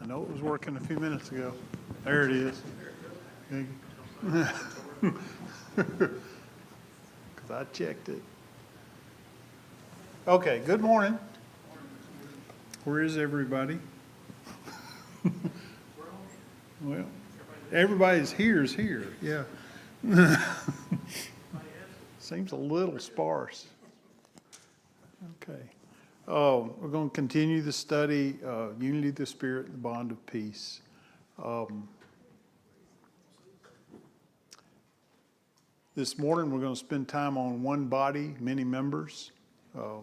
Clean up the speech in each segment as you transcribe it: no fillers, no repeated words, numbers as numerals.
know it was working a few minutes ago. There it is. Because I checked it. Okay, good morning. Where is everybody? Well, everybody's here is here, yeah. Seems a little sparse. Okay. We're going to continue the study, Unity of the Spirit, the Bond of Peace. This morning we're going to spend time on one body, many members. I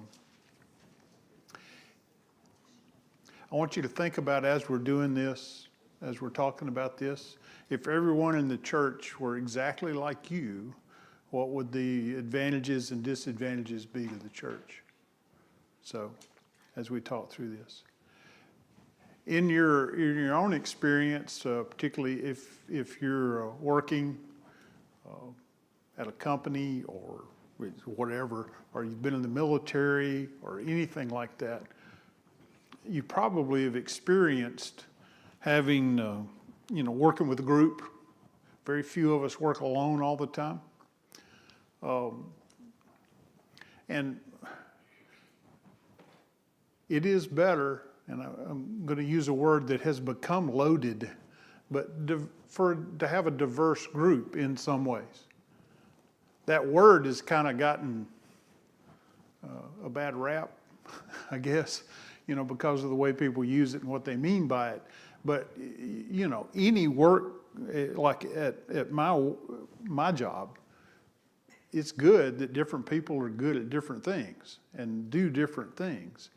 want you to think about as we're doing this, as we're talking about this, if everyone in the church were exactly like you, what would the advantages and disadvantages be to the church? So, as we talk through this. In your own experience, particularly if you're working at a company or whatever, or you've been in the military or anything like that, you probably have experienced having, working with a group. Very few of us work alone all the time. And it is better, and I'm going to use a word that has become loaded, but to have a diverse group in some ways. That word has kind of gotten a bad rap, I guess, because of the way people use it and what they mean by it. But, any work, like at my job, it's good that different people are good at different things and do different things.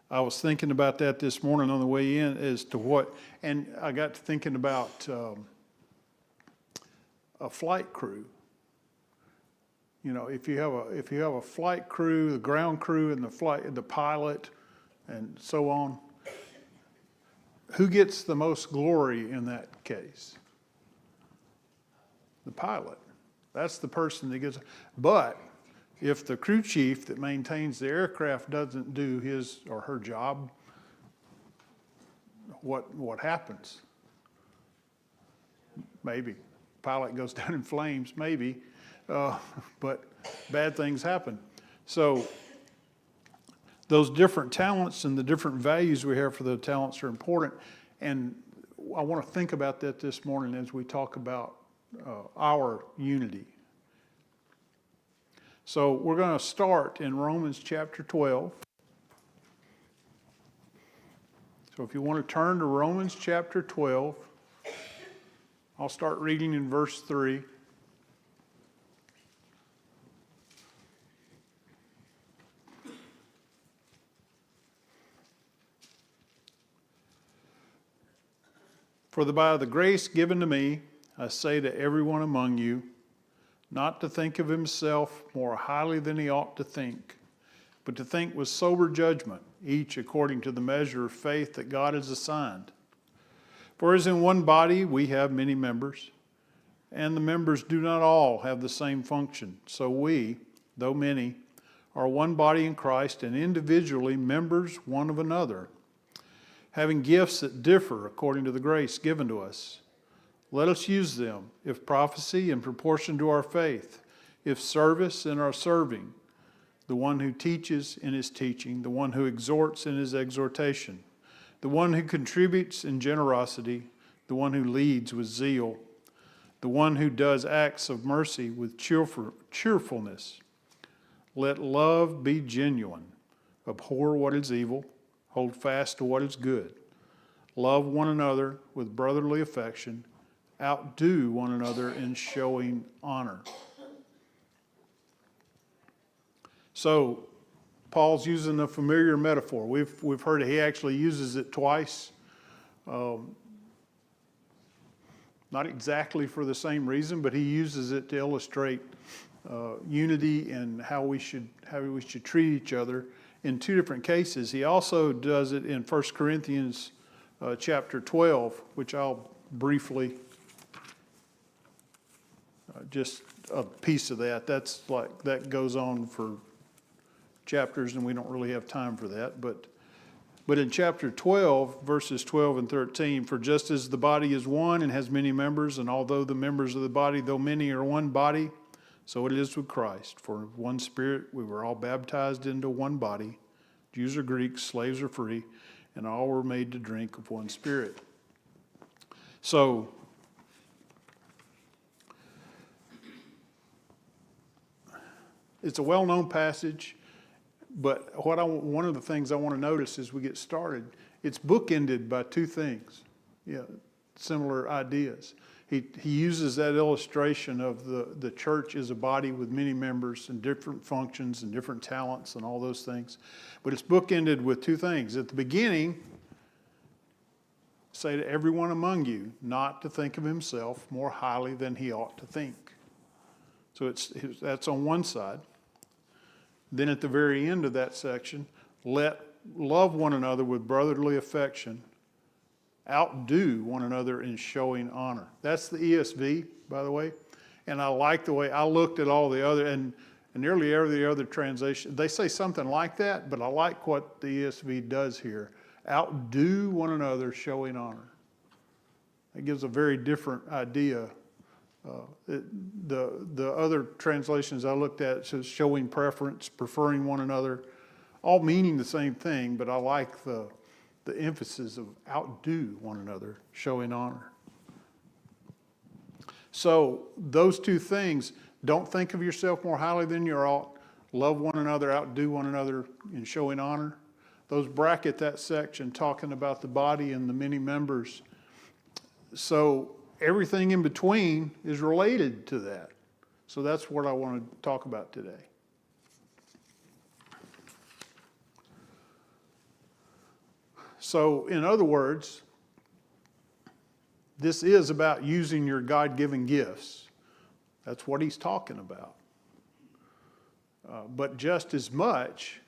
I was thinking about that this morning on the way in as to what, and I got to thinking about a flight crew. If you have a flight crew, the ground crew, and the pilot, and so on, who gets the most glory in that case? The pilot. That's the person that gets. But if the crew chief that maintains the aircraft doesn't do his or her job, what happens? Maybe. Pilot goes down in flames, maybe. But bad things happen. So those different talents and the different values we have for the talents are important. And I want to think about that this morning as we talk about our unity. So we're going to start in Romans chapter 12. So if you want to turn to Romans chapter 12, I'll start reading in verse 3. For by the grace given to me, I say to everyone among you, not to think of himself more highly than he ought to think, but to think with sober judgment, each according to the measure of faith that God has assigned. For as in one body we have many members, and the members do not all have the same function. So we, though many, are one body in Christ, and individually members one of another, having gifts that differ according to the grace given to us. Let us use them, if prophecy in proportion to our faith, if service in our serving, the one who teaches in his teaching, the one who exhorts in his exhortation, the one who contributes in generosity, the one who leads with zeal, the one who does acts of mercy with cheerfulness. Let love be genuine. Abhor what is evil. Hold fast to what is good. Love one another with brotherly affection. Outdo one another in showing honor. So, Paul's using a familiar metaphor. We've heard it. He actually uses it twice. Not exactly for the same reason, but he uses it to illustrate unity and how we should treat each other in two different cases. He also does it in 1 Corinthians chapter 12, which I'll briefly, just a piece of that. That goes on for chapters, and we don't really have time for that. But But in chapter 12, verses 12 and 13, for just as the body is one and has many members, and although the members of the body, though many, are one body, so it is with Christ. For one Spirit we were all baptized into one body, Jews or Greeks, slaves or free, and all were made to drink of one Spirit. So, it's a well-known passage. But one of the things I want to notice as we get started, it's bookended by two things, similar ideas. He uses that illustration of the church as a body with many members and different functions and different talents and all those things. But it's bookended with two things. At the beginning, say to everyone among you not to think of himself more highly than he ought to think. So that's on one side. Then at the very end of that section, love one another with brotherly affection, outdo one another in showing honor. That's the ESV, by the way. And I like the way I looked at all the other, and nearly every other translation, they say something like that, but I like what the ESV does here. Outdo one another, showing honor. It gives a very different idea. The other translations I looked at says showing preference, preferring one another, all meaning the same thing, but I like the emphasis of outdo one another, showing honor. So those two things, don't think of yourself more highly than you ought, love one another, outdo one another in showing honor. Those bracket that section talking about the body and the many members. So everything in between is related to that. So that's what I want to talk about today. So in other words, this is about using your God-given gifts. That's what he's talking about. But just as much,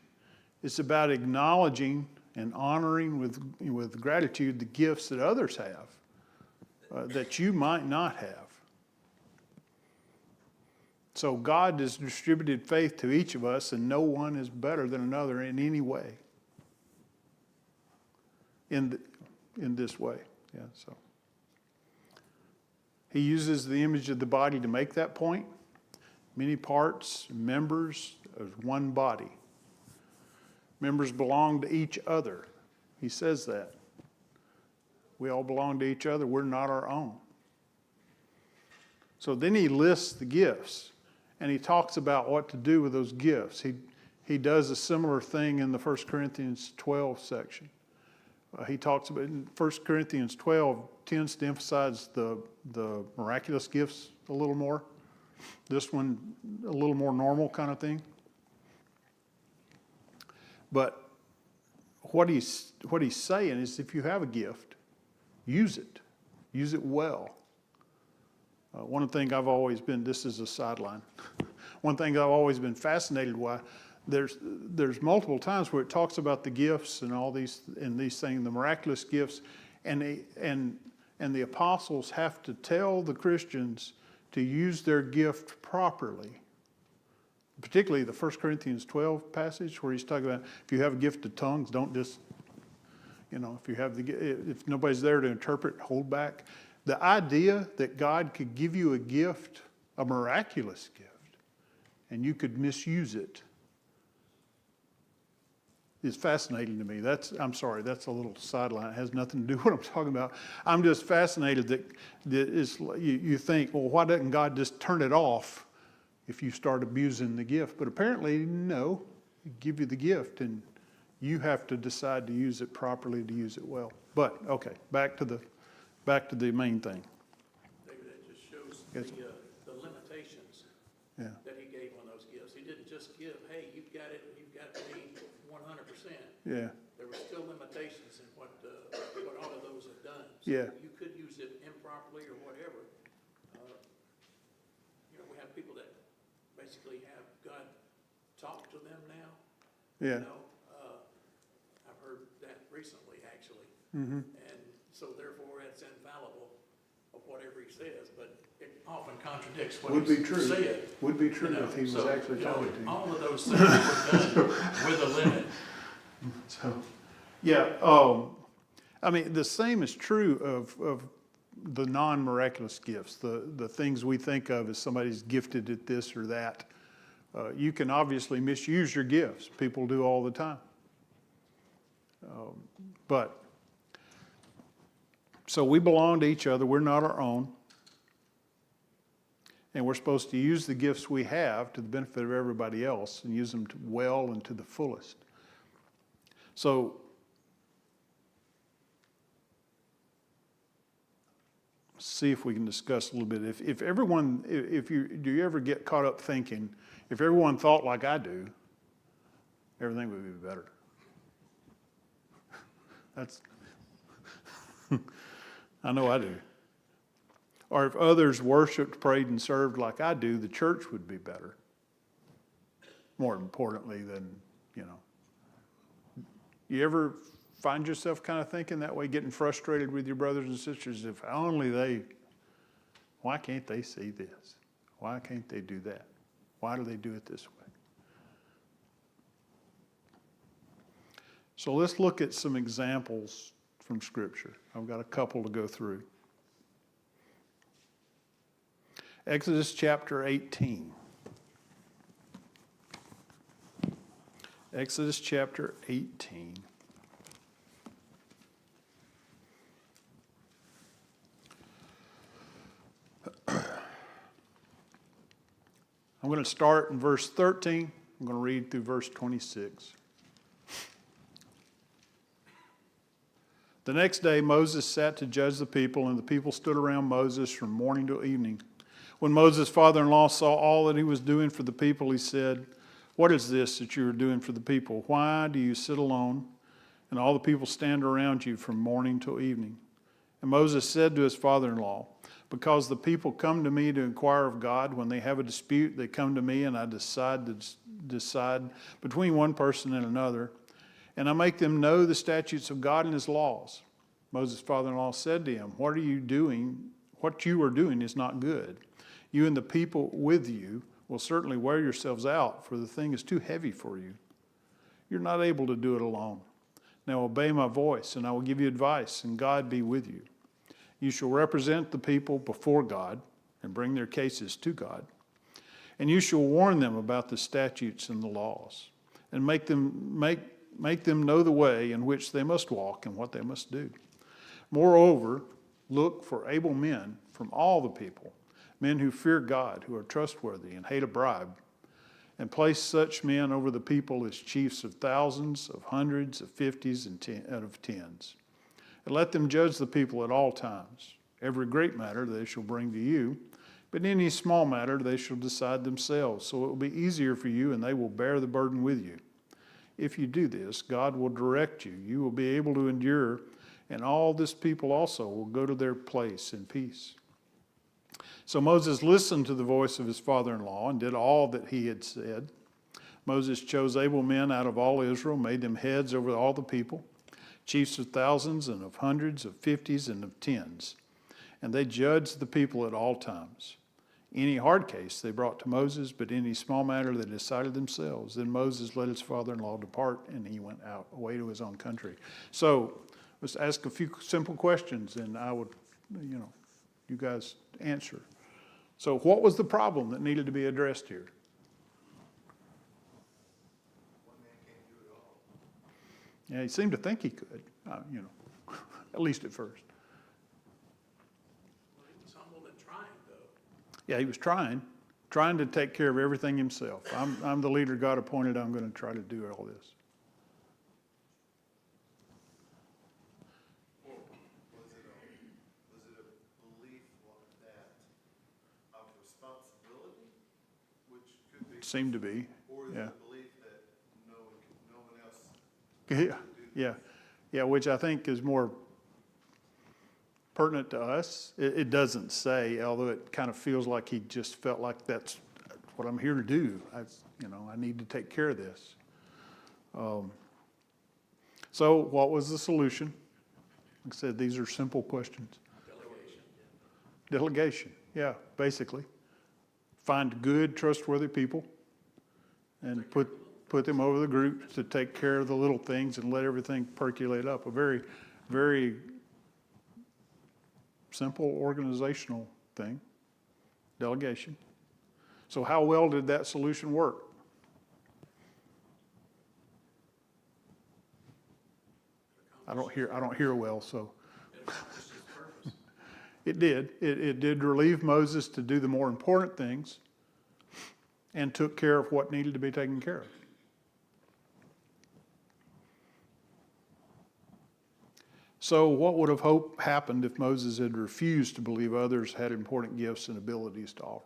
it's about acknowledging and honoring with gratitude the gifts that others have. That you might not have. So God has distributed faith to each of us, and no one is better than another in any way. In this way, So he uses the image of the body to make that point. Many parts, members of one body. Members belong to each other. He says that. We all belong to each other. We're not our own. So then he lists the gifts, and he talks about what to do with those gifts. He does a similar thing in the 1 Corinthians 12 section. He talks about, in 1 Corinthians 12, tends to emphasize the miraculous gifts a little more. This one, a little more normal kind of thing. But what he's saying is if you have a gift, use it. Use it well. One thing I've always been, this is a sideline. One thing I've always been fascinated by, there's multiple times where it talks about the gifts and all these things, the miraculous gifts, and the apostles have to tell the Christians to use their gift properly. Particularly the 1 Corinthians 12 passage where he's talking about if you have a gift of tongues, don't just if nobody's there to interpret, hold back. The idea that God could give you a gift, a miraculous gift, and you could misuse it is fascinating to me. I'm sorry, that's a little sideline. It has nothing to do with what I'm talking about. I'm just fascinated that you think, well, why doesn't God just turn it off if you start abusing the gift? But apparently, no. He give you the gift, and you have to decide to use it properly, to use it well. But okay, back to the main thing. David, that just shows the limitations that he gave on those gifts. He didn't just give, hey, you've got it, you've got to be 100%. Yeah. There were still limitations in what all of those have done. So Yeah. you could use it improperly or whatever. We have people that basically have God talk to them now. Yeah. I've heard that recently, actually. Mm-hmm. And so therefore it's infallible of whatever he says, but it often contradicts what he said. Would be true if he was actually telling it to you. All of those things were done with a limit. So, Yeah, I mean, the same is true of the non-miraculous gifts, the things we think of as somebody's gifted at this or that. You can obviously misuse your gifts. People do all the time. But, so we belong to each other. We're not our own. And we're supposed to use the gifts we have to the benefit of everybody else and use them well and to the fullest. So, see if we can discuss a little bit. If everyone, do you ever get caught up thinking, if everyone thought like I do, everything would be better? That's, I know I do. Or if others worshiped, prayed, and served like I do, the church would be better. More importantly than, You ever find yourself kind of thinking that way, getting frustrated with your brothers and sisters? If only why can't they see this? Why can't they do that? Why do they do it this way? So let's look at some examples from Scripture. I've got a couple to go through. Exodus chapter 18. Exodus chapter 18. I'm going to start in verse 13. I'm going to read through verse 26. The next day Moses sat to judge the people, and the people stood around Moses from morning till evening. When Moses' father-in-law saw all that he was doing for the people, he said, "What is this that you are doing for the people? Why do you sit alone, and all the people stand around you from morning till evening?" And Moses said to his father-in-law, "Because the people come to me to inquire of God. When they have a dispute, they come to me, and I decide between one person and another, and I make them know the statutes of God and his laws." Moses' father-in-law said to him, "What you are doing is not good. You and the people with you will certainly wear yourselves out, for the thing is too heavy for you. You're not able to do it alone. Now obey my voice, and I will give you advice, and God be with you. You shall represent the people before God and bring their cases to God. And you shall warn them about the statutes and the laws, and make them know the way in which they must walk and what they must do. Moreover, look for able men from all the people, men who fear God, who are trustworthy and hate a bribe, and place such men over the people as chiefs of thousands, of hundreds, of fifties, and of tens. And let them judge the people at all times. Every great matter they shall bring to you, but any small matter they shall decide themselves. So it will be easier for you, and they will bear the burden with you. If you do this, God will direct you. You will be able to endure, and all this people also will go to their place in peace." So Moses listened to the voice of his father-in-law and did all that he had said. Moses chose able men out of all Israel, made them heads over all the people, chiefs of thousands and of hundreds, of fifties and of tens. And they judged the people at all times. Any hard case they brought to Moses, but any small matter they decided themselves. Then Moses let his father-in-law depart, and he went out away to his own country. So let's ask a few simple questions, and I would, you guys answer. So what was the problem that needed to be addressed here? One man can't do it all. Yeah, he seemed to think he could, at least at first. Well, he was humble and trying, though. Yeah, he was trying to take care of everything himself. I'm the leader God appointed. I'm going to try to do all this. Was it a belief that of responsibility, which could be, Seemed to be, or is yeah. it a belief that no one else? Yeah, which I think is more pertinent to us. It doesn't say, although it kind of feels like he just felt like that's what I'm here to do. I need to take care of this. So what was the solution? Like I said, these are simple questions. Delegation, yeah, basically. Find good, trustworthy people and put put them over the groups to take care of the little things and let everything percolate up. A very, very simple organizational thing, delegation. So how well did that solution work? I don't hear well, so. It accomplished its purpose. It did. It did relieve Moses to do the more important things and took care of what needed to be taken care of. So what would have happened if Moses had refused to believe others had important gifts and abilities to offer?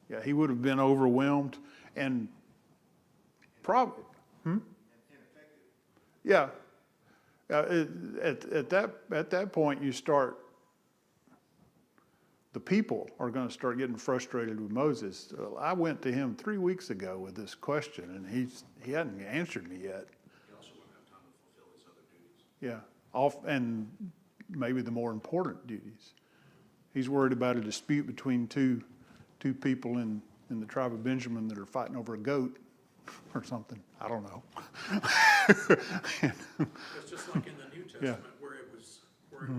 Yeah, he would have been overwhelmed and probably, yeah. At that point, you start, the people are going to start getting frustrated with Moses. I went to him 3 weeks ago with this question, and he hadn't answered me yet. He also wouldn't have time to fulfill his other duties. Yeah, and maybe the more important duties. He's worried about a dispute between two people in the tribe of Benjamin that are fighting over a goat or something. I don't know. It's just like in the New Testament where it was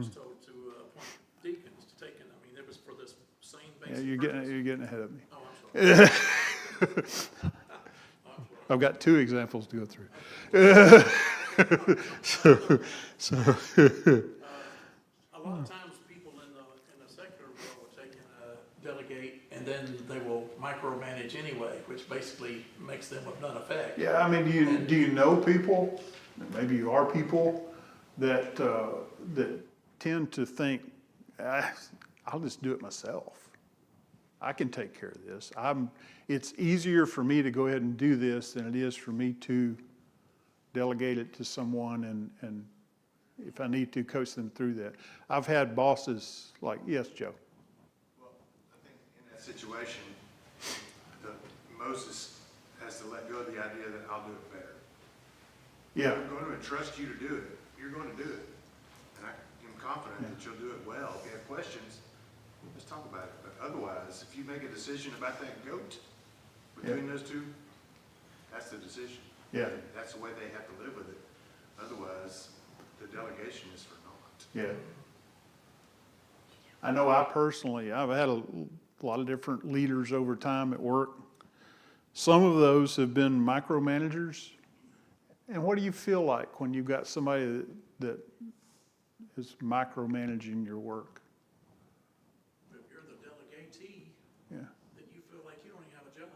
told to appoint deacons to take in. I mean, it was for this same basic purpose. You're getting ahead of me. Oh, I'm sorry. I've got 2 examples to go through. So A lot of times people in the secular world will take and delegate, and then they will micromanage anyway, which basically makes them of none effect. yeah, I mean, do you know people? Maybe you are people that tend to think, I'll just do it myself. I can take care of this. It's easier for me to go ahead and do this than it is for me to delegate it to someone and if I need to, coach them through that. I've had bosses like, yes, Joe. Well, I think in that situation, Moses has to let go of the idea that I'll do it better. Yeah, I'm going to entrust you to do it. You're going to do it. And I'm confident that you'll do it well. If you have questions, let's talk about it. But otherwise, if you make a decision about that goat between those two, that's the decision. Yeah. And that's the way they have to live with it. Otherwise, the delegation is for naught. yeah. I know I've had a lot of different leaders over time at work. Some of those have been micromanagers. And what do you feel like when you've got somebody that is micromanaging your work? If you're the delegatee, Yeah, then you feel like you don't even have a job.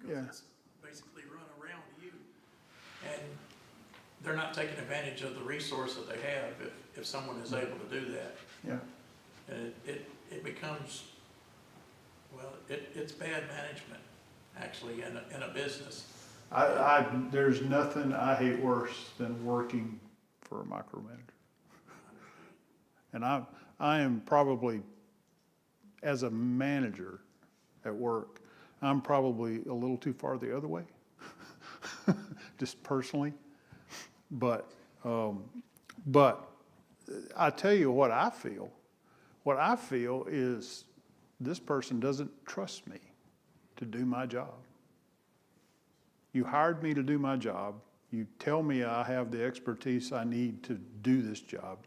Yeah. Because it's basically run around you. And they're not taking advantage of the resource that they have if someone is able to do that. yeah. And it becomes, well, it's bad management, actually, in a business. There's nothing I hate worse than working for a micromanager. And I am probably, as a manager at work, I'm probably a little too far the other way, just personally. But I tell you what I feel. What I feel is this person doesn't trust me to do my job. You hired me to do my job. You tell me I have the expertise I need to do this job,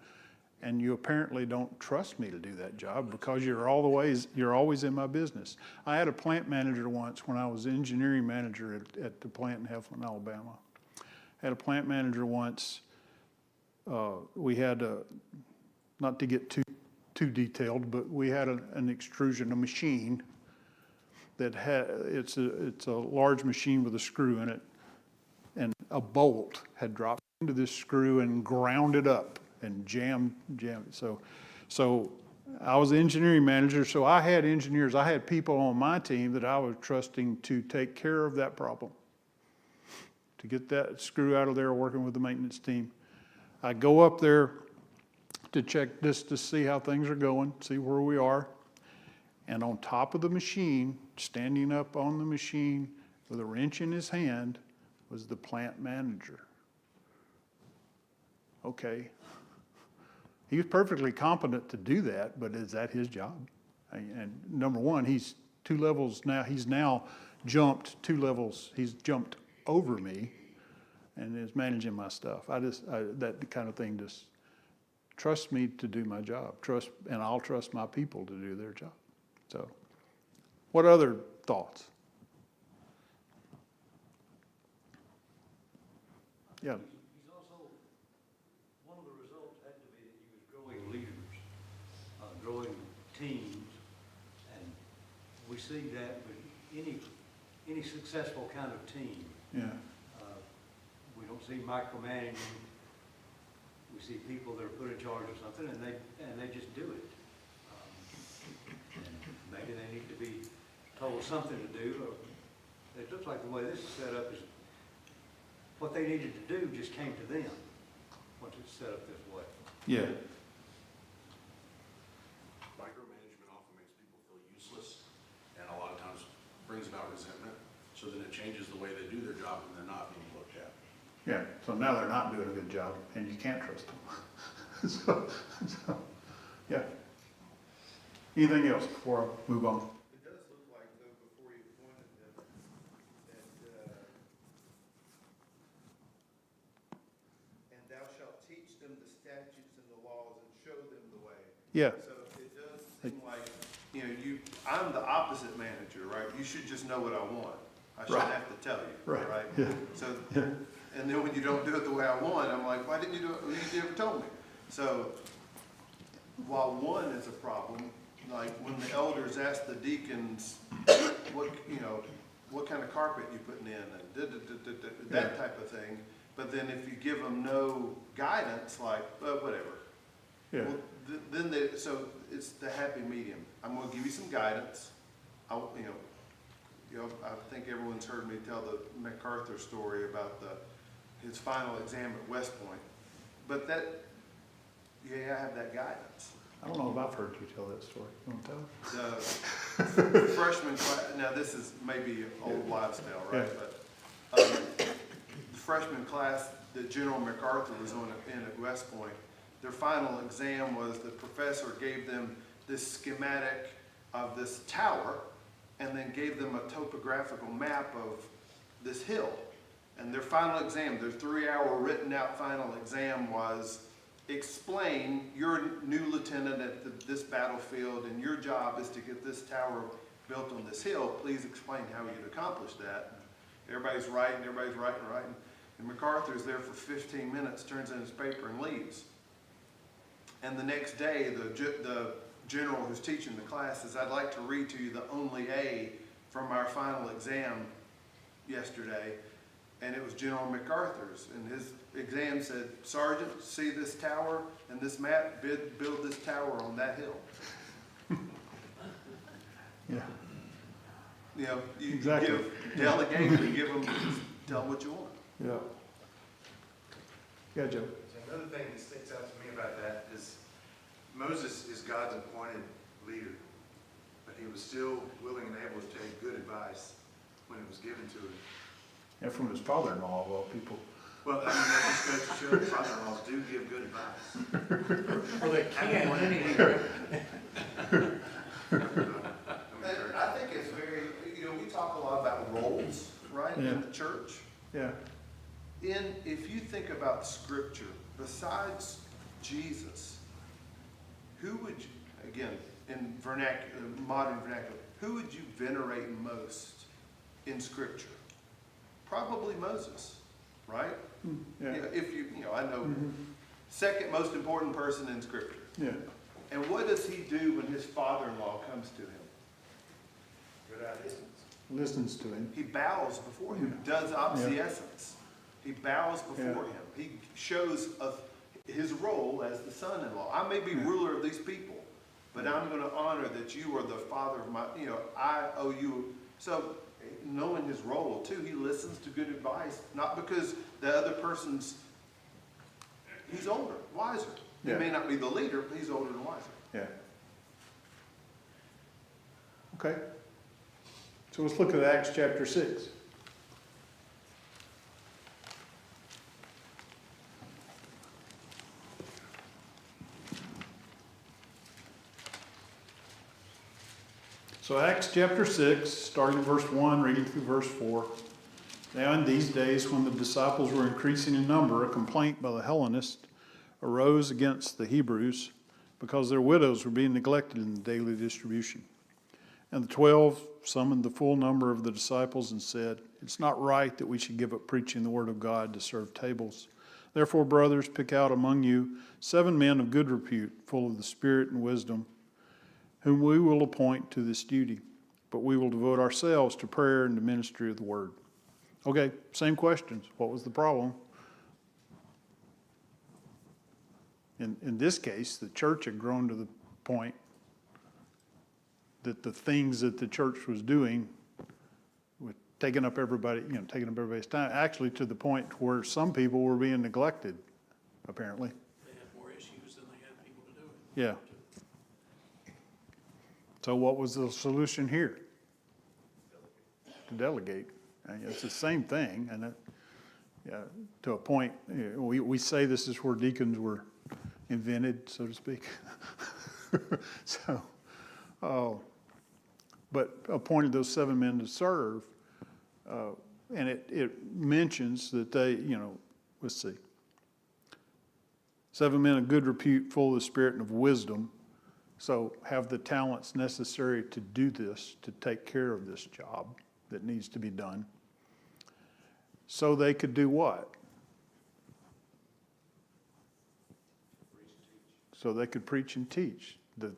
and you apparently don't trust me to do that job because you're always in my business. I had a plant manager once when I was engineering manager at the plant in Heflin, Alabama. I had a plant manager once. We had not to get too detailed, but we had an extrusion, a machine that it's a large machine with a screw in it, and a bolt had dropped into this screw and ground it up and jammed it. So I was the engineering manager, so I had engineers, I had people on my team that I was trusting to take care of that problem, to get that screw out of there, working with the maintenance team. I go up there to check this to see how things are going, see where we are. And on top of the machine, standing up on the machine with a wrench in his hand, was the plant manager. Okay. He was perfectly competent to do that, but is that his job? And number one, he's 2 levels now. He's now jumped 2 levels. He's jumped over me and is managing my stuff. That kind of thing just trust me to do my job. And I'll trust my people to do their job. So, what other thoughts? Yeah. He's also, one of the results had to be that he was growing leaders, growing teams, and we see that with any successful kind of team. Yeah. We don't see micromanaging. We see people that are put in charge of something, and they just do it. And maybe they need to be told something to do, or it looks like the way this is set up is what they needed to do just came to them once it's set up this way. Yeah. Micromanagement often makes people feel useless and a lot of times brings about resentment. So then it changes the way they do their job and they're not being looked at. Yeah. So now they're not doing a good job, and you can't trust them. so, yeah. Anything else before I move on? It does look like, though, before you appointed them, that, and thou shalt teach them the statutes and the laws and show them the way. Yeah. So it does seem like, I'm the opposite manager, right? You should just know what I want. I shouldn't Right. have to tell you, Right. right? Yeah. So, Yeah. and then when you don't do it the way I want, I'm like, why didn't you do it? You never told me. So while one is a problem, like when the elders ask the deacons, what kind of carpet you putting in and that type of thing. But then if you give them no guidance, like, whatever. Yeah. Well, so it's the happy medium. I'm gonna give you some guidance. I think everyone's heard me tell the MacArthur story about his final exam at West Point. But I have that guidance. I don't know if I've heard you tell that story. You want to tell it? The freshman class, now this is maybe old wives' tale, right? Yeah. But the freshman class that General MacArthur was in at West Point, their final exam was the professor gave them this schematic of this tower and then gave them a topographical map of this hill. And their final exam, their 3-hour written out final exam was explain, you're a new lieutenant at this battlefield and your job is to get this tower built on this hill. Please explain how you'd accomplish that. Everybody's writing. And MacArthur's there for 15 minutes, turns in his paper and leaves. And the next day, the general who's teaching the class says, I'd like to read to you the only A from our final exam yesterday. And it was General MacArthur's. And his exam said, Sergeant, see this tower and this map? Build this tower on that hill. Yeah. You Exactly. delegate, you give them, tell them what you want. Yeah. Yeah, Joe. So another thing that sticks out to me about that is Moses is God's appointed leader, but he was still willing and able to take good advice when it was given to him. And from his father-in-law, of all people. Well, that just goes to show that father-in-laws do give good advice. Well, they can anyway. I think it's very, we talk a lot about roles, right, Yeah. in the church. Yeah. If you think about Scripture, besides Jesus, who would you, again, in modern vernacular, who would you venerate most in Scripture? Probably Moses, right? Yeah. If I know, second most important person in Scripture. Yeah. And what does he do when his father-in-law comes to him? Good ideas. Listens to him. He bows before him, does obseisance. He bows before him. He shows his role as the son-in-law. I may be ruler of these people, but I'm going to honor that you are the father of my, I owe you. So knowing his role too, he listens to good advice, not because the other person's, he's older, wiser. He Yeah. may not be the leader, but he's older and wiser. Yeah. Okay. So let's look at Acts chapter 6. So Acts chapter 6, starting at verse 1, reading through verse 4. Now in these days, when the disciples were increasing in number, a complaint by the Hellenists arose against the Hebrews because their widows were being neglected in the daily distribution. And the 12 summoned the full number of the disciples and said, "It's not right that we should give up preaching the word of God to serve tables. Therefore, brothers, pick out among you 7 men of good repute, full of the Spirit and wisdom, whom we will appoint to this duty. But we will devote ourselves to prayer and the ministry of the word." Okay, same questions. What was the problem? In this case, the church had grown to the point that the things that the church was doing were taking up everybody's time, actually to the point where some people were being neglected, apparently. They had more issues than they had people to do it. Yeah. So what was the solution here? To delegate. And it's the same thing, and to a point, we say this is where deacons were invented, so to speak. So, but appointed those 7 men to serve, and it mentions that they, let's see, 7 men of good repute, full of the Spirit and of wisdom, so have the talents necessary to do this, to take care of this job that needs to be done. So they could do what? So they could preach and teach. The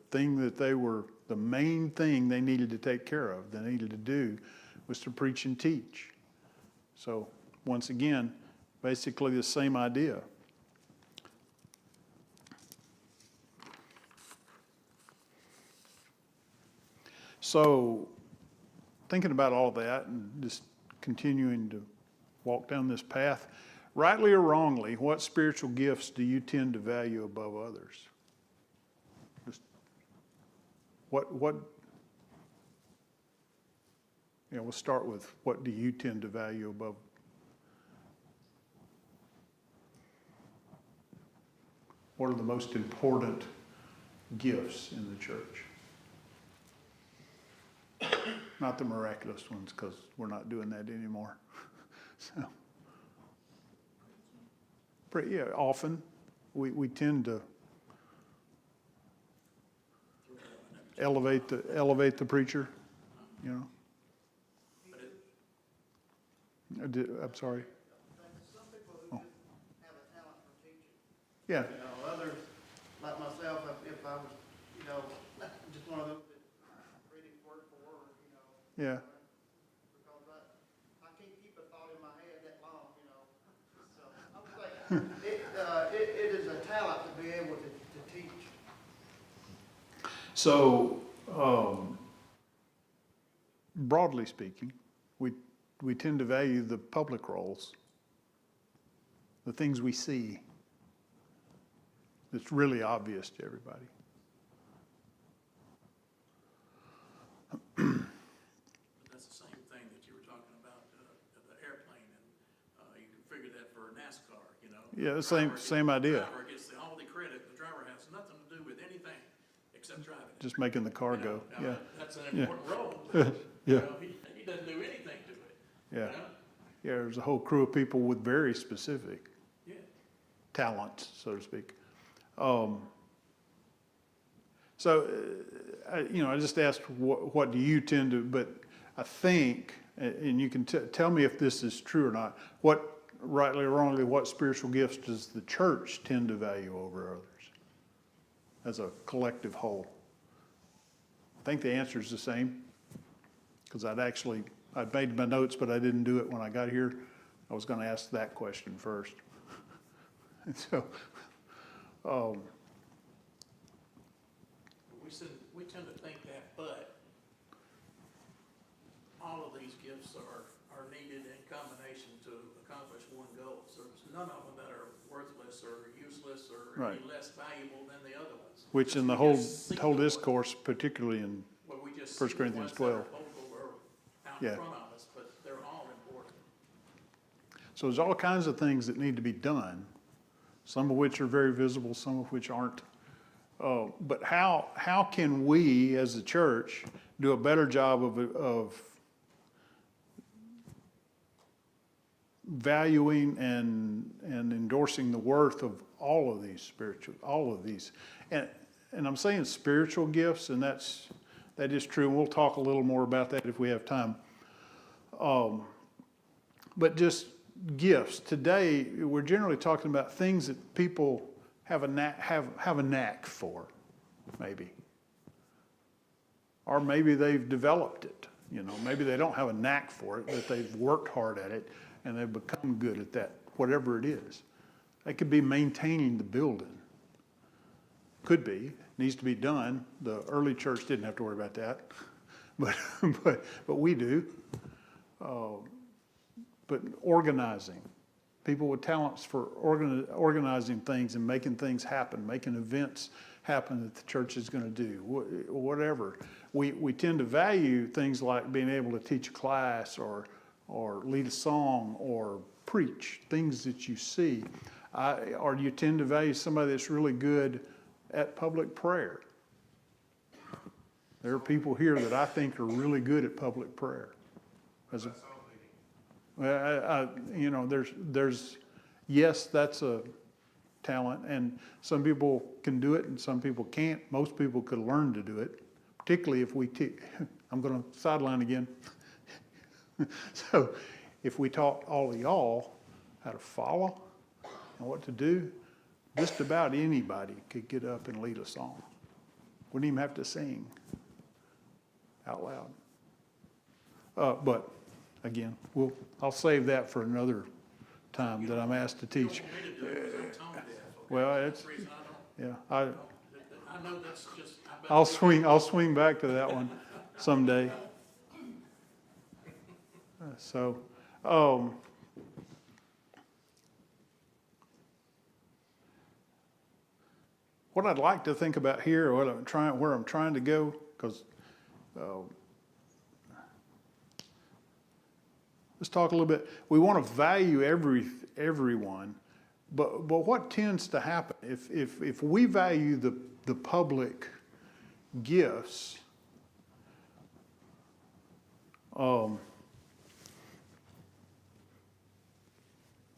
main thing they needed to take care of, they needed to do, was to preach and teach. So once again, basically the same idea. So thinking about all that and just continuing to walk down this path, rightly or wrongly, what spiritual gifts do you tend to value above others? Just we'll start with what do you tend to value above? What are the most important gifts in the church? Not the miraculous ones, because we're not doing that anymore. So, often we tend to elevate the preacher, I'm sorry. Some people who Oh. just have a talent for teaching. Yeah, Others, like myself, if I was, just one of those that read it word for word, yeah. because I can't keep a thought in my head that long, So I would say it is a talent to be able to teach. So, broadly speaking, we tend to value the public roles, the things we see that's really obvious to everybody. But that's the same thing that you were talking about, the airplane, and you can figure that for NASCAR, Yeah, The same driver idea. The driver gets all the credit, the driver has nothing to do with anything except driving it. Just making the car go. Now, Yeah, that's an Yeah. important role. yeah, He doesn't do anything to it. yeah. you know? Yeah, there's a whole crew of people with very specific Yeah. talents, so to speak. I just asked what do you tend to, but I think, and you can tell me if this is true or not, rightly or wrongly, what spiritual gifts does the church tend to value over others as a collective whole? I think the answer is the same, because I'd made my notes, but I didn't do it when I got here. I was going to ask that question first. And so, We tend to think that, but all of these gifts are needed in combination to accomplish one goal. So there's none of them that are worthless or useless or any Right. less valuable than the other ones. which in the We whole just see whole the ones- discourse, particularly in Well, we just 1 see the Corinthians ones that are 12. out Yeah. in front of us, but they're all important. So there's all kinds of things that need to be done, some of which are very visible, some of which aren't. But how can we as a church do a better job of valuing and endorsing the worth of all of these. And I'm saying spiritual gifts, and that is true. We'll talk a little more about that if we have time. But just gifts. Today, we're generally talking about things that people have a knack for, maybe. Or maybe they've developed it. Maybe they don't have a knack for it, but they've worked hard at it and they've become good at that, whatever it is. It could be maintaining the building. Could be, needs to be done. The early church didn't have to worry about that, but we do. But organizing, people with talents for organizing things and making things happen, making events happen that the church is going to do, whatever. We tend to value things like being able to teach a class or lead a song or preach, things that you see. Or you tend to value somebody that's really good at public prayer. There are people here that I think are really good at public prayer. Yes, that's a talent, and some people can do it and some people can't. Most people could learn to do it, particularly if we I'm going to sideline again. So if we taught all of y'all how to follow and what to do, just about anybody could get up and lead a song. Wouldn't even have to sing out loud. But again, I'll save that for another time that I'm asked to teach. You don't want me to do it because I'm tone deaf. Okay? Well, That's the reason I don't. Yeah, I know that's just. I'll swing back to that one someday. What I'd like to think about here, where I'm trying to go, because let's talk a little bit. We want to value everyone, but what tends to happen if we value the public gifts?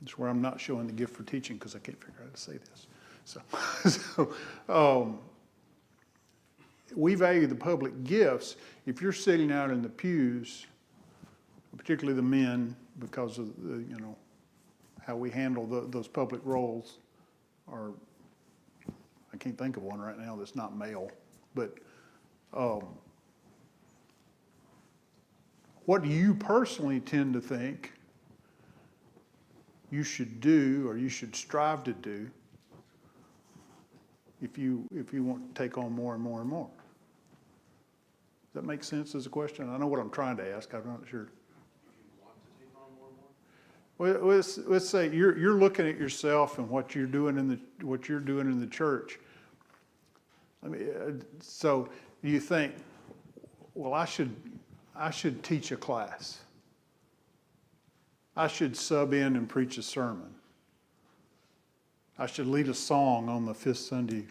It's where I'm not showing the gift for teaching because I can't figure out how to say this. So we value the public gifts. If you're sitting out in the pews, particularly the men, because of how we handle those public roles, or I can't think of one right now that's not male, but what do you personally tend to think you should do or you should strive to do if you want to take on more and more and more? Does that make sense as a question? I know what I'm trying to ask. I'm not sure. Well, let's say you're looking at yourself and what you're doing in the church. So you think, well, I should teach a class. I should sub in and preach a sermon. I should lead a song on the fifth Sunday,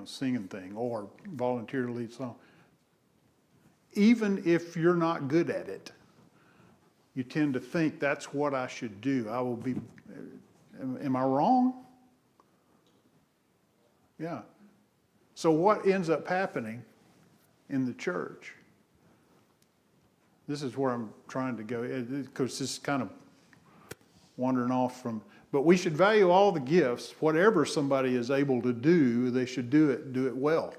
singing thing, or volunteer to lead a song. Even if you're not good at it, you tend to think that's what I should do. I will be, am I wrong? Yeah. So what ends up happening in the church? This is where I'm trying to go, because this is kind of wandering off from, but we should value all the gifts. Whatever somebody is able to do, they should do it well.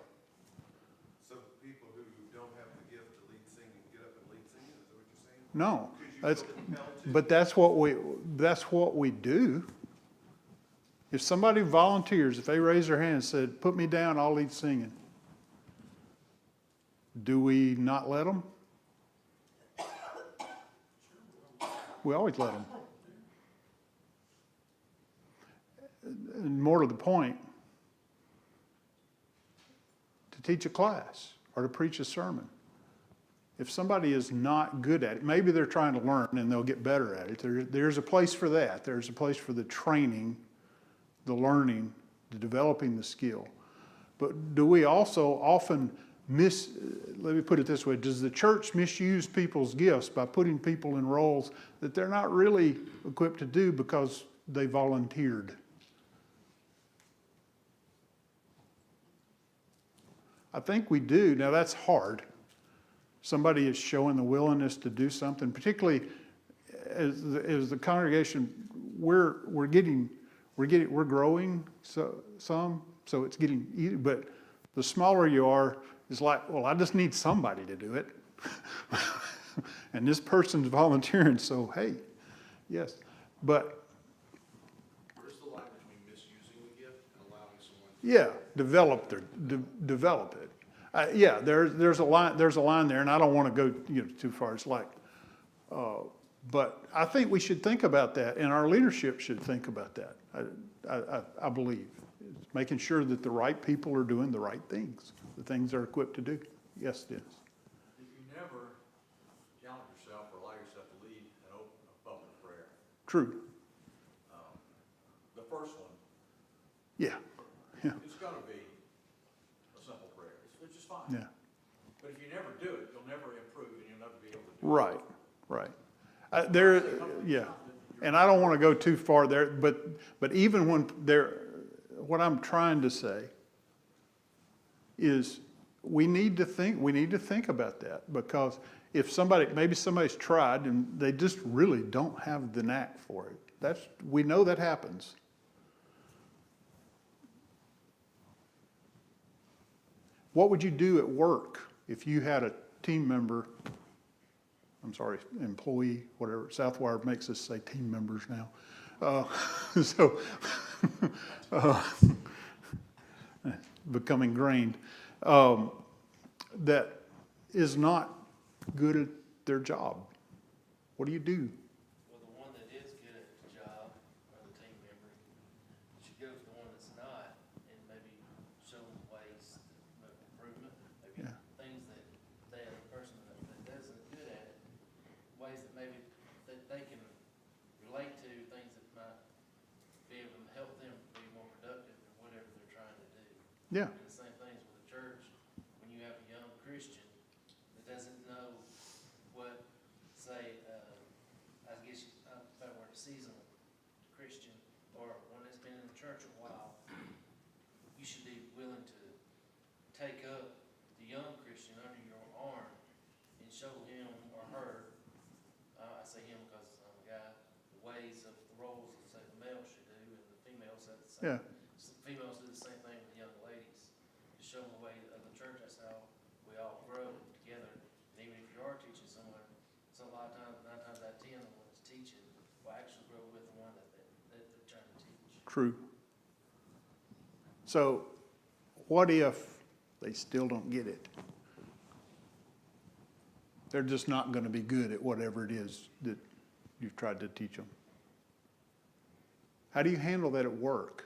So people who don't have the gift to lead singing, get up and lead singing, is that what you're saying? No, but that's what we do. If somebody volunteers, if they raise their hand and said, put me down, I'll lead singing. Do we not let them? We always let them. And more to the point, to teach a class or to preach a sermon. If somebody is not good at it, maybe they're trying to learn and they'll get better at it. There's a place for that. There's a place for the training, the learning, the developing the skill. But do we also often let me put it this way, does the church misuse people's gifts by putting people in roles that they're not really equipped to do because they volunteered? I think we do. Now that's hard. Somebody is showing the willingness to do something, particularly as the congregation, we're growing so it's getting easy, but the smaller you are, it's like, well, I just need somebody to do it. And this person's volunteering, so hey, yes. But Where's the line between misusing the gift and allowing someone to? yeah, develop it. Yeah, there's a line there, and I don't want to go too far. It's like, but I think we should think about that, and our leadership should think about that. I believe it's making sure that the right people are doing the right things, the things they're equipped to do. Yes, Dennis. If you never challenge yourself or allow yourself to lead an open, a public prayer, True. the first one, Yeah. Yeah. it's gonna be a simple prayer, which is fine. Yeah. But if you never do it, you'll never improve and you'll never be able to do it. Right. Right. Yeah. And I don't want to go too far there, but even when what I'm trying to say is we need to think about that, because if maybe somebody's tried and they just really don't have the knack for it. We know that happens. What would you do at work if you had a team member, employee, whatever, Southwire makes us say team members now. Become ingrained, that is not good at their job. What do you do? Well, the one that is good at the job, or the team member, should go to the one that's not, and maybe show them ways of improvement, maybe Yeah. things that the person that isn't good at, ways that maybe that they can relate to, things that might be able to help them be more productive in whatever they're trying to do. Yeah. And the same things with the church, when you have a young Christian that doesn't know what, say, I guess if I were a seasonal Christian, or one that's been in the church a while, you should be willing to take up the young Christian under your arm and show him or her, I say him because I'm a guy, the ways of the roles that, say, the male should do, and the females say the same. Yeah. Females do the same thing with young ladies. Just show them the way of the church. That's how we all grow together. And even if you are teaching someone, so a lot of times, 9 times out of 10, the one that's teaching will actually grow with the one that they're trying to teach. True. So what if they still don't get it? They're just not going to be good at whatever it is that you've tried to teach them. How do you handle that at work?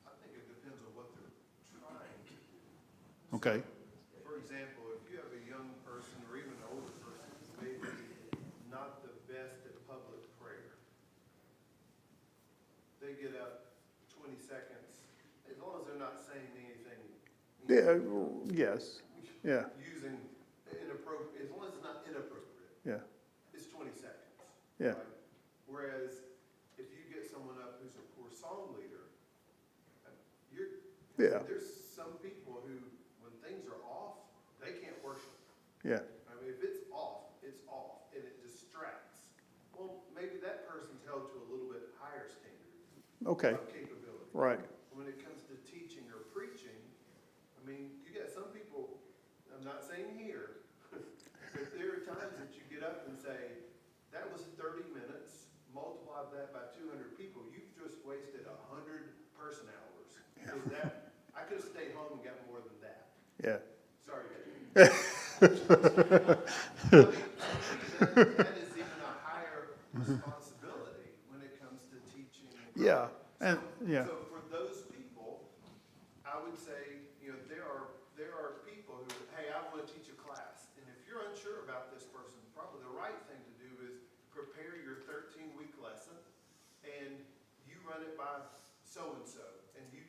I think it depends on what they're trying to do. Okay. For example, if you have a young person or even an older person who's maybe not the best at public prayer, they get up 20 seconds, as long as they're not saying anything. Yeah. Yes. Yeah. Using inappropriate, as long as it's not inappropriate, Yeah. it's 20 seconds. Yeah. right? Whereas if you get someone up who's a poor song leader, Yeah. there's some people who, when things are off, they can't worship. Yeah. I mean, if it's off, and it distracts. Well, maybe that person's held to a little bit higher standard Okay. of capability. Right. When it comes to teaching or preaching, I mean, you got some people, I'm not saying here, but there are times that you get up and say, that was 30 minutes, multiply that by 200 people, you've just wasted 100 person hours. Is that, I could have stayed home and got more than that. Yeah. Sorry, Dave. That is even a higher responsibility when it comes to teaching. Yeah. And yeah. So for those people, I would say, there are people who, hey, I want to teach a class. And if you're unsure about this person, probably the right thing to do is prepare your 13-week lesson and you run it by so-and-so. And you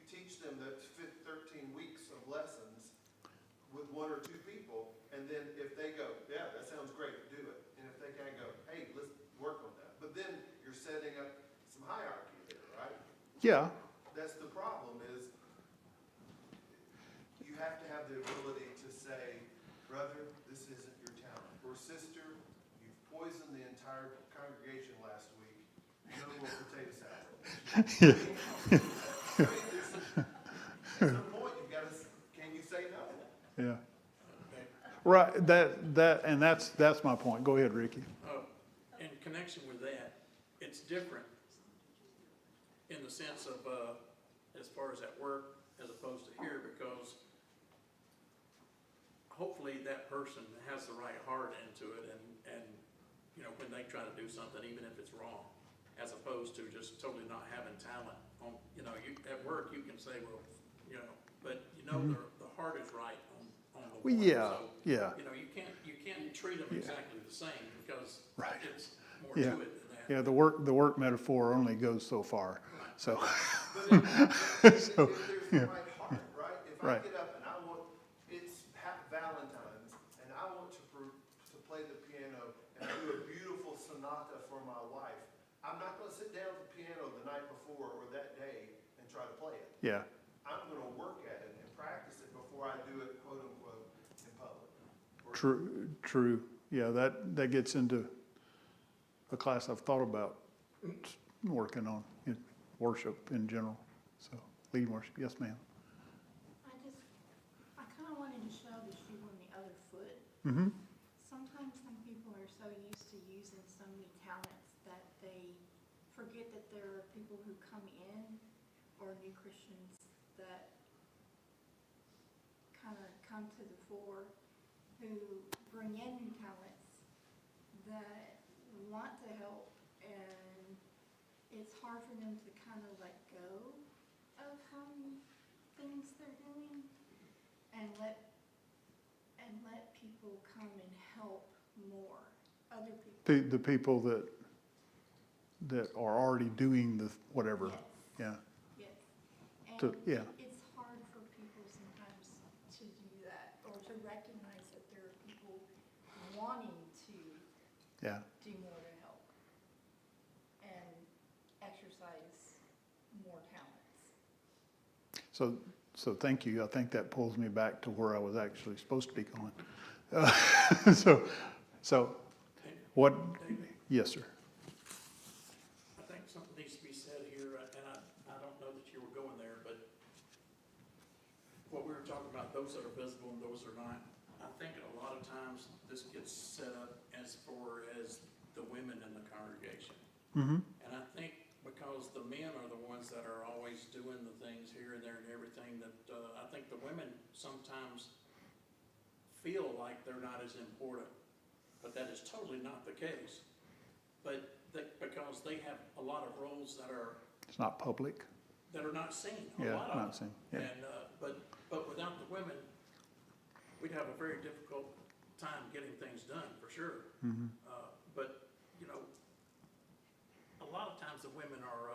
Yeah, That's the problem is, you have to have the ability to say, brother, this isn't your talent, or sister, you've poisoned the entire congregation last week, no more potato salad. I mean, at some point, you've got to, can you say no? yeah. Right, and that's my point. Go ahead, Ricky. In connection with that, it's different in the sense of, as far as at work as opposed to here, because hopefully that person has the right heart into it and, you know, when they try to do something, even if it's wrong, as opposed to just totally not having talent on, you know, at work, you can say, well, you know, but you know, the heart is right on the Well, one. yeah, So, yeah. you know, you can't treat them exactly the same because Right. it's more Yeah. to it than that. Yeah, the work metaphor only goes so far, so. But if So, there's the yeah. right heart, right? If I Right. get up and I want, it's Valentine's, and I want to play the piano and do a beautiful sonata for my wife, I'm not gonna sit down at the piano the night before or that day and try to play it. Yeah, I'm gonna work at it and practice it before I do it, quote unquote, in public. Or- true. Yeah, that gets into a class I've thought about working on, in worship in general. So, lead worship, yes, ma'am. I kind of wanted to show the shoe on the other foot. Mm-hmm. Sometimes some people are so used to using so many talents that they forget that there are people who come in, or new Christians that kind of come to the fore, who bring in new talents that want to help, and it's hard for them to kind of let go of how many things they're doing and let people come and help more, other people. The people that are already doing the whatever, Yes. yeah. Yes. To- And yeah. it's hard for people sometimes to do that, or to recognize that there are people wanting to Yeah, do more to help and exercise more talents. so thank you. I think that pulls me back to where I was actually supposed to be going. So, what, yes, sir. I think something needs to be said here, and I don't know that you were going there, but what we were talking about, those that are visible and those that are not, I think a lot of times this gets set up as far as the women in the congregation. Mm-hmm. And I think because the men are the ones that are always doing the things here and there and everything, that I think the women sometimes feel like they're not as important, but that is totally not the case. But because they have a lot of roles that are It's not public. not seen, a Yeah, lot of not them. seen, yeah. And, but without the women, we'd have a very difficult time getting things done, for sure. Mm-hmm. But, you know, a lot of times the women are,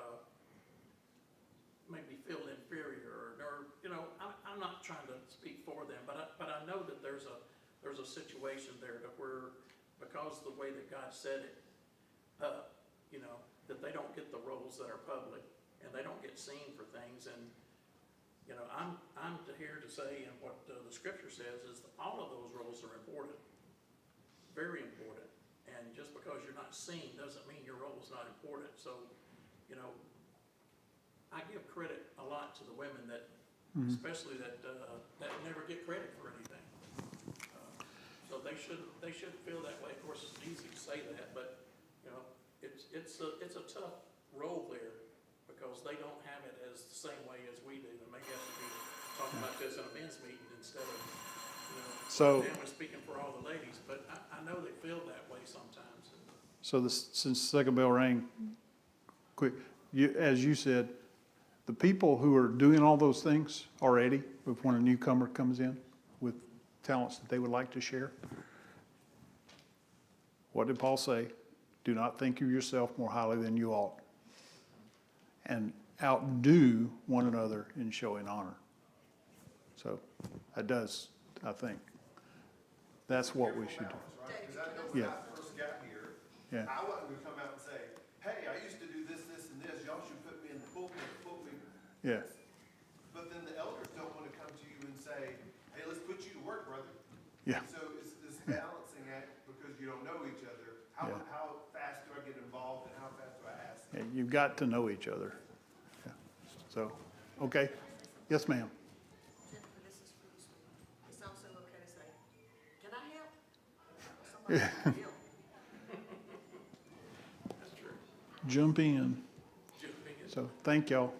maybe feel inferior, or, you know, I'm not trying to speak for them, but I know that there's a situation there to where, because the way that God said it, you know, that they don't get the roles that are public, and they don't get seen for things, and, you know, I'm here to say, and what the scripture says is that all of those roles are important, very important, and just because you're not seen doesn't mean your role is not important. So, you know, I give credit a lot to the women that, especially that never get credit for anything. So they should feel that way. Of course, it's easy to say that, but, you know, it's a tough role there, because they don't have it as the same way as we do. And maybe I should be talking about this in a men's meeting instead of, you know, So- Dan was speaking for all the ladies, but I know they feel that way sometimes. So since the second bell rang, quick, as you said, the people who are doing all those things already, when a newcomer comes in with talents that they would like to share, what did Paul say? Do not think of yourself more highly than you ought, and outdo one another in showing honor. So that does, I think, that's what we should do. Because I know when Yeah. I first got here, Yeah. I wasn't gonna come out and say, hey, I used to do this, this, and this, y'all should put me in the pulpit, Yeah. But then the elders don't want to come to you and say, hey, let's put you to work, brother. Yeah. So it's this balancing act because you don't know each other. How, Yeah. how fast do I get involved and how fast do I ask? Yeah, you've got to know each other. Yeah. So, okay. Yes, ma'am. Jennifer, this is for you, sweetie. It's also okay to say, can I help? Somebody can help. That's true. Jump in. Jumping in. So, thank y'all.